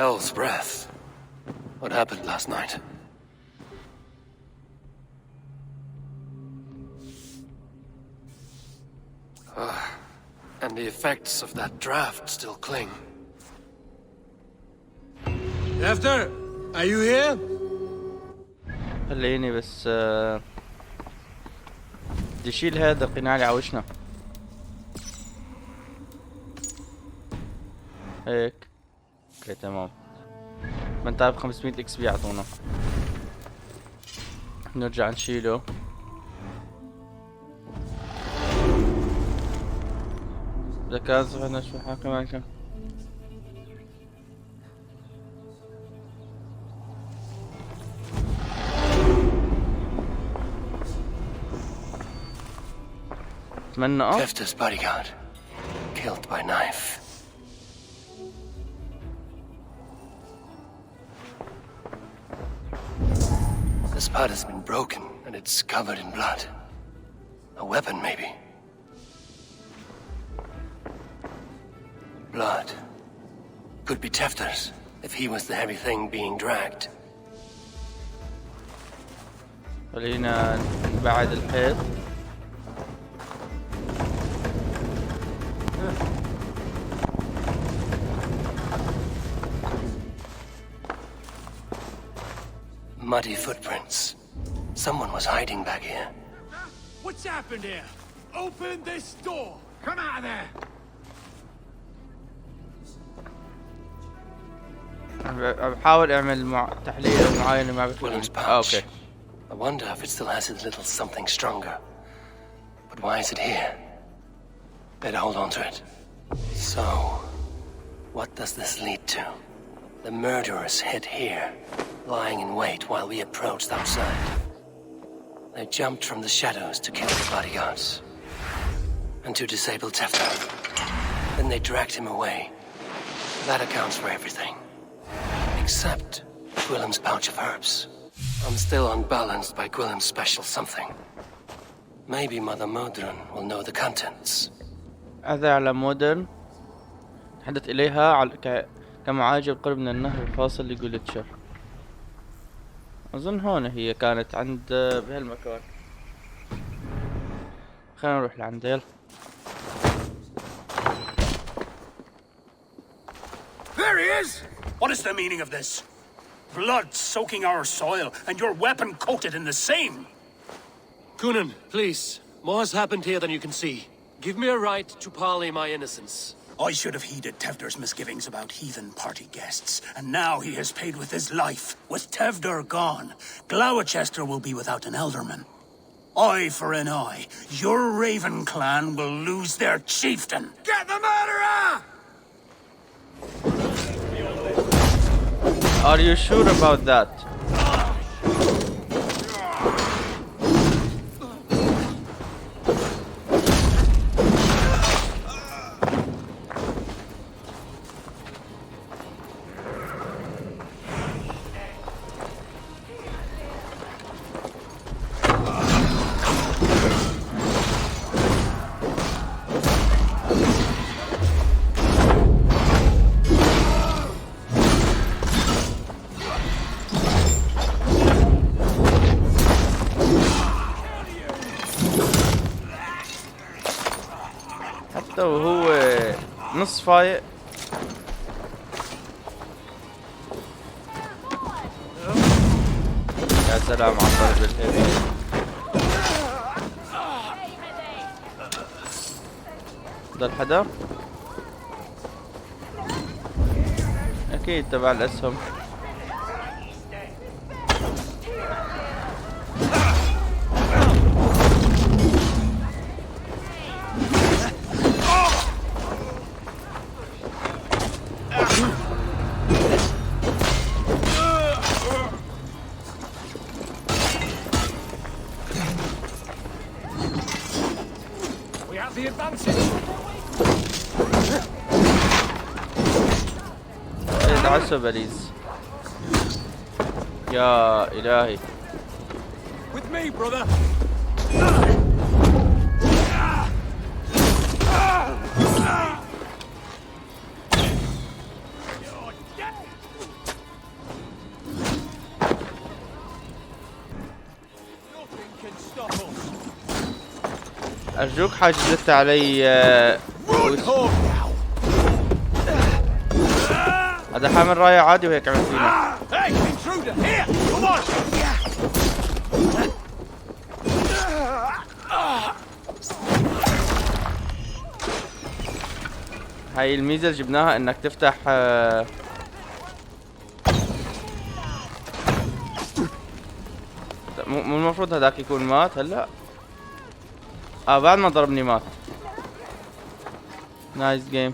Hell's breath. What happened last night? And the effects of that draft still cling. Tefter, are you here? خليني بس بدي اشيل هذا القناع اللي عوشنا هيك. اوكي تمام. ما انت عارف 500 اكس بي يعطونا. نرجع نشيله. اذا كان صحنا شو حاكي معك. Tefter's bodyguard, killed by knife. The spot has been broken and it's covered in blood. A weapon, maybe. Blood. Could be Tefter's, if he was the heavy thing being dragged. خلينا نبعد الحيط. Muddy footprints. Someone was hiding back here. What's happened here? Open this door! Come out of there! بحاول اعمل تحليل معاينة مع Willem's pouch. Okay. I wonder if it still has a little something stronger. But why is it here? Better hold on to it. So, what does this lead to? The murderers hid here, lying in wait while we approached outside. They jumped from the shadows to kill the bodyguards and to disable Tefter. Then they dragged him away. That accounts for everything. Except Gwillem's pouch of herbs. I'm still unbalanced by Gwillem's special something. Maybe Mother Modron will know the contents. هذا على مودرن تحدث إليها كمعالجة قرب من النهر الفاصل لجولتشر. أظن هون هي كانت عند بهالمكان. خلينا نروح لعند يلا. There he is! What is the meaning of this? Blood soaking our soil, and your weapon coated in the same! Kunan, please. More has happened here than you can see. Give me a right to parley my innocence. I should have heeded Tevder's misgivings about heathen party guests, and now he has paid with his life. With Tevder gone, Gloucester will be without an elderman. Eye for an eye, your Raven clan will lose their chieftain. Get the murderer! Are you sure about that? حتى وهو نص فايق. يا سلام على الضرب الهيفي. ضل حدا؟ اكيد تبع الاسهم. The advantage. تعسوا بليز. يا إلهي. With me, brother. أرجوك حاجزت علي هذا حامل راية عادي وهيك عمل فينا. هاي الميزة اللي جبناها انك تفتح مو المفروض هذاك يكون مات هلا. بعد ما ضربني مات. نايس جيم.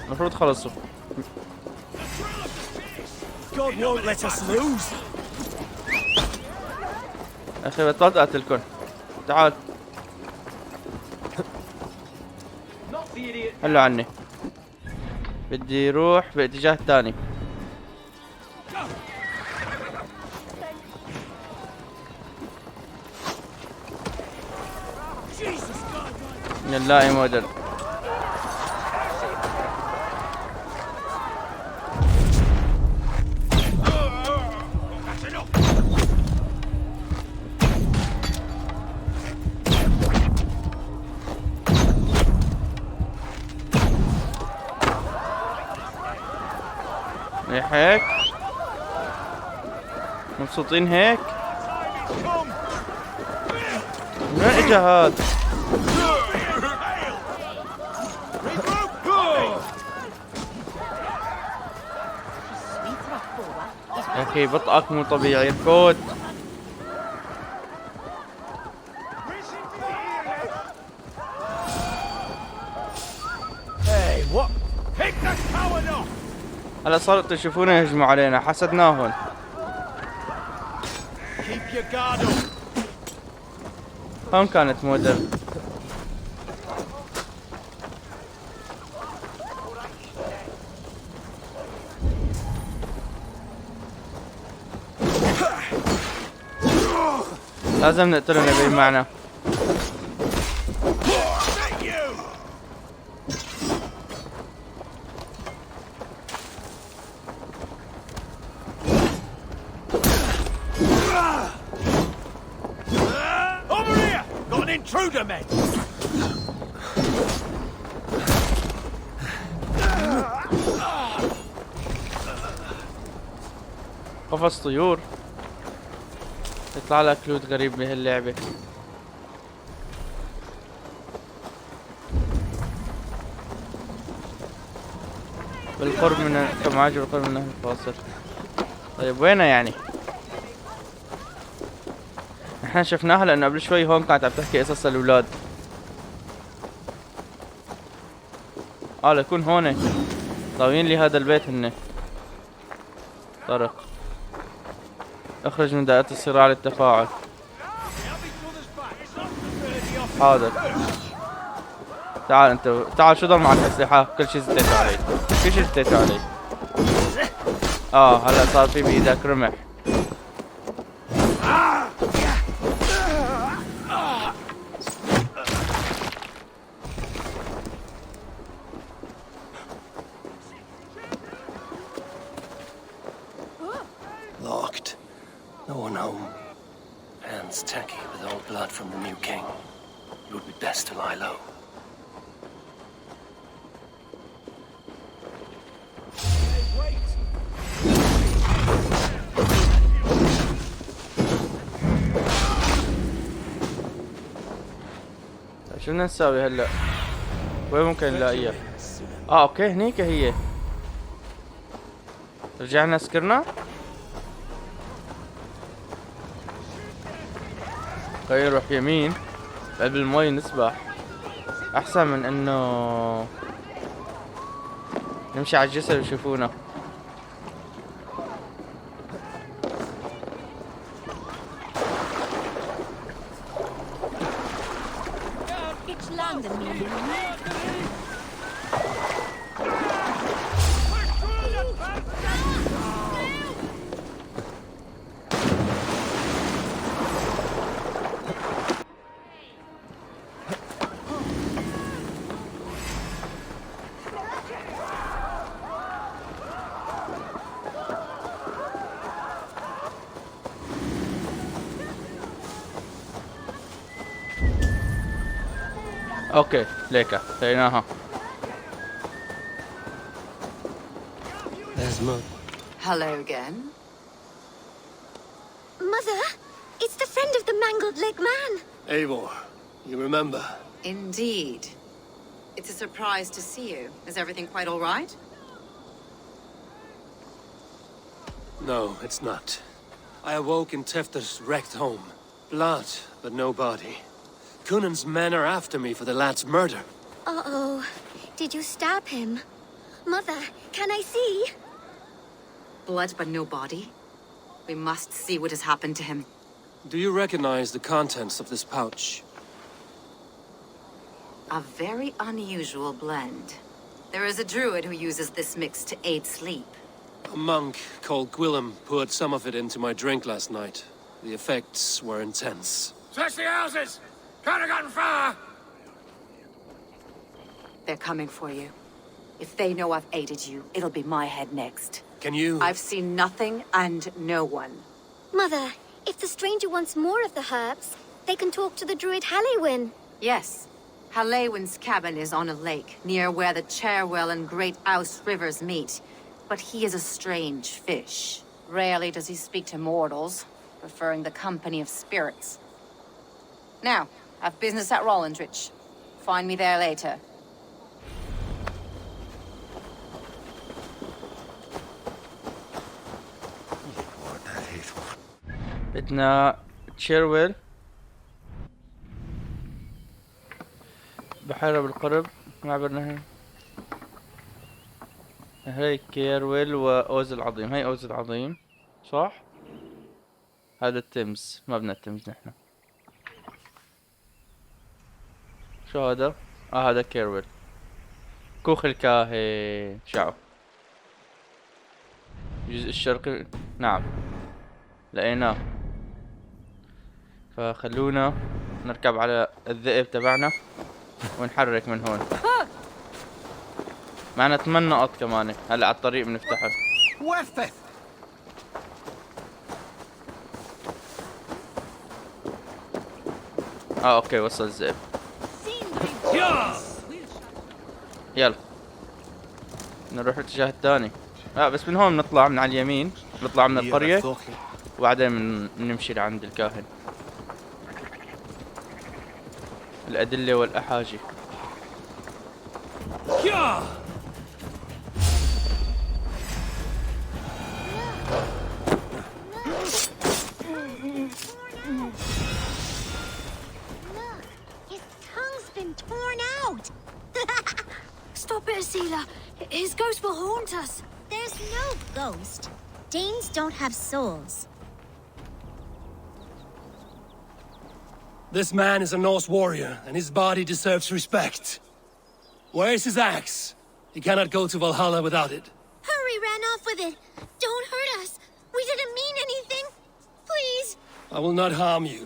المفروض خلصوا. God won't let us lose. اخي بطلت اقتلكن. تعال. هلا عني. بدي روح باتجاه الثاني. يلا يا مودر. هيك مبسوطين هيك. من وين اجا هاد؟ يا اخي بطئك مو طبيعي الكود. هلا صاروا تشوفونا يهجموا علينا، حسدناهم. Keep your guard up. هون كانت مودر. لازم نقتلهم نبي معنا. Over here! Got an intruder, men! قفص طيور. يطلع لك لوت غريب بهاللعبة. بالقرب من كمعاج بالقرب من نهر الفاصل. طيب وينها يعني؟ احنا شفناها لانه قبل شوي هون كانت عم تحكي قصص الاولاد. ليكون هون طاويين لي هذا البيت هن. طرق. اخرج من دائرة الصراع للتفاعل. حاضر. تعال انت، تعال شو ضل معك اسلحة؟ كل شي زتيتوا علي. كل شي زتيتوا علي. هلا صار في بايدك رمح. Locked. No one home. Hands tacky with old blood from the new king. It would be best to lie low. شو بدنا نساوي هلا؟ وين ممكن نلاقيها؟ اوكي هنيك هي. رجعنا سكرنا؟ خلينا نروح يمين بقلب المي نسبح. احسن من انه نمشي على الجسر ويشوفونا. اوكي ليكا لقيناها. Esma. Hello again. Mother, it's the friend of the mangled leg man. Eivor, you remember? Indeed. It's a surprise to see you. Is everything quite all right? No, it's not. I awoke in Tefter's wrecked home. Blood, but no body. Cunan's men are after me for the lad's murder. Uh-oh. Did you stab him? Mother, can I see? Blood but no body? We must see what has happened to him. Do you recognize the contents of this pouch? A very unusual blend. There is a druid who uses this mix to aid sleep. A monk called Gwillem poured some of it into my drink last night. The effects were intense. Search the houses! Can't have gotten far! They're coming for you. If they know I've aided you, it'll be my head next. Can you... I've seen nothing and no one. Mother, if the stranger wants more of the herbs, they can talk to the druid Halewyn. Yes. Halewyn's cabin is on a lake, near where the Cherwell and Great Ouse rivers meet. But he is a strange fish. Rarely does he speak to mortals, preferring the company of spirits. Now, I've business at Rollindrich. Find me there later. بدنا تشيرويل. بحيرة بالقرب. معبر نهر. هي كيرويل وأوز العظيم. هي أوز العظيم صح؟ هذا التمز، مبنى التمز نحن. شو هذا؟ هذا كيرويل. كوخ الكاهن. شعو الجزء الشرقي. نعم لقيناه. فخلونا نركب على الذئب تبعنا ونحرك من هون. معنا 8 نقط كمان. هلا على الطريق بنفتحه. اوكي وصل الذئب. يلا نروح الاتجاه الثاني. لا بس من هون بنطلع من على اليمين، بنطلع من القرية وبعدين بنمشي لعند الكاهن. الأدلة والأحاجي. Stop it, Asila. His ghost will haunt us. There's no ghost. Danes don't have souls. This man is a Norse warrior, and his body deserves respect. Where's his axe? He cannot go to Valhalla without it. Hurry ran off with it. Don't hurt us. We didn't mean anything. Please. I will not harm you.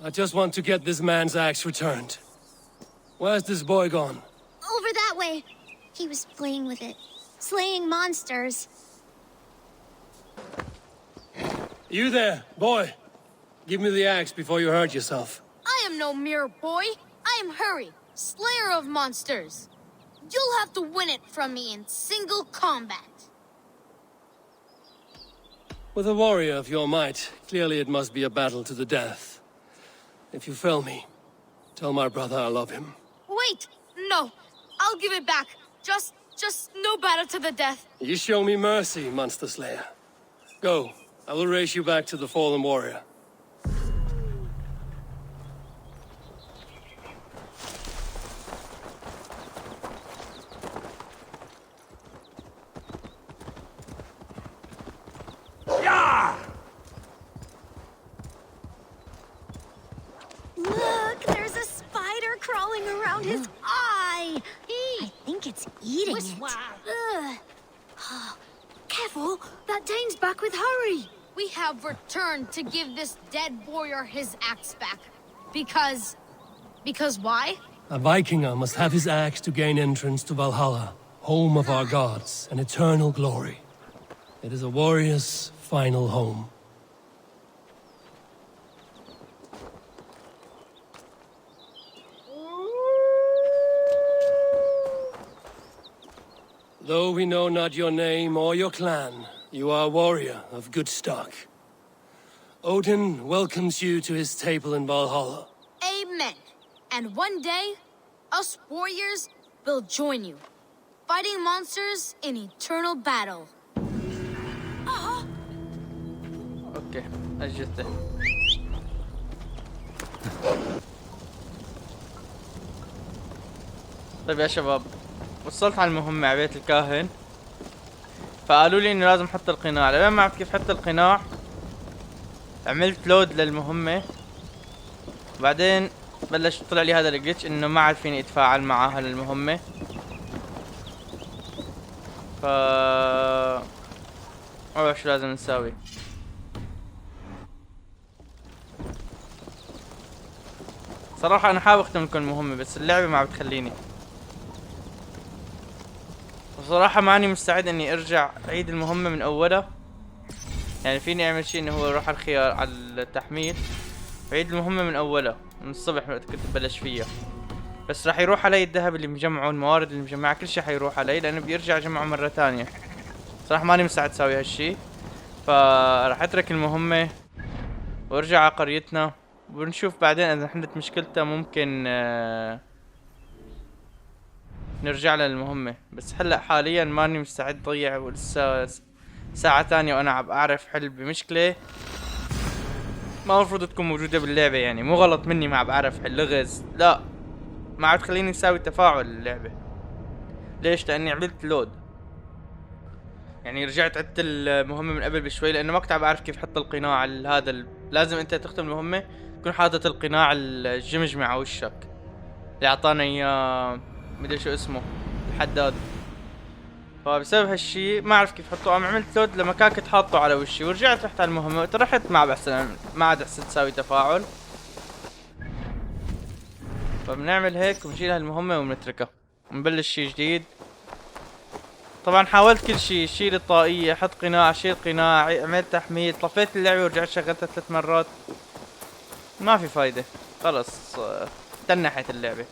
I just want to get this man's axe returned. Where's this boy gone? Over that way. He was playing with it. Slaying monsters. You there, boy. Give me the axe before you hurt yourself. I am no mere boy. I am Hurry, slayer of monsters. You'll have to win it from me in single combat. With a warrior of your might, clearly it must be a battle to the death. If you fail me, tell my brother I love him. Wait, no. I'll give it back. Just no battle to the death. You show me mercy, Monster Slayer. Go. I will race you back to the fallen warrior. Look, there's a spider crawling around his eye. I think it's eating it. Ugh. Oh, careful, that Dane's back with Hurry. We have returned to give this dead warrior his axe back. Because why? A Vikinger must have his axe to gain entrance to Valhalla, home of our gods and eternal glory. It is a warrior's final home. Though we know not your name or your clan, you are a warrior of good stock. Odin welcomes you to his table in Valhalla. Amen. And one day, us warriors will join you, fighting monsters in eternal battle. اوكي اجته. طيب يا شباب، وصلت على المهمة على بيت الكاهن، فقالوا لي انه لازم احط القناع. لما ما عرفت كيف احط القناع عملت لود للمهمة، بعدين بلش طلع لي هذا الجلتش انه ما عاد فيني اتفاعل معها للمهمة. ف ما بعرف شو لازم نساوي. صراحة انا حابب اختم لكم المهمة بس اللعبة ما عم بتخليني. وصراحة ماني مستعد اني ارجع اعيد المهمة من اولها. يعني فيني اعمل شيء انه هو اروح على الخيار على التحميل واعيد المهمة من اولها من الصبح كنت ببلش فيها، بس راح يروح علي الذهب اللي مجمعه، الموارد اللي مجمعها، كل شيء حيروح علي لانه بدي ارجع اجمعه مرة ثانية. صراحة ماني مستعد اسوي هالشي، فراح اترك المهمة وارجع على قريتنا ونشوف بعدين اذا حلت مشكلتها ممكن نرجع لها المهمة. بس هلا حاليا ماني مستعد ضيع ولسه ساعة ثانية وانا عم اعرف حل بمشكلة ما المفروض تكون موجودة باللعبة. يعني مو غلط مني ما عم بعرف حل لغز، لا ما عم تخليني اساوي تفاعل اللعبة. ليش؟ لاني عملت لود. يعني رجعت عدت المهمة من قبل بشوي لانه ما كنت عم بعرف كيف حط القناع هذا لازم انت تختم المهمة تكون حاطط القناع الجمجمة على وشك اللي اعطانا اياه مدري شو اسمه الحداد. فبسبب هالشي ما اعرف كيف حطه، قام عملت لود لمكان كنت حاطه على وشي ورجعت رحت على المهمة رحت ما عاد حسيت ساوي تفاعل. فبنعمل هيك وبنشيل هالمهمة وبنتركها ونبلش شي جديد. طبعا حاولت كل شي، شيل الطاقية، حط قناع، شيل قناع، عملت تحميل، طفيت اللعبة ورجعت شغلتها 3 مرات ما في فايدة، خلص تنحت اللعبة.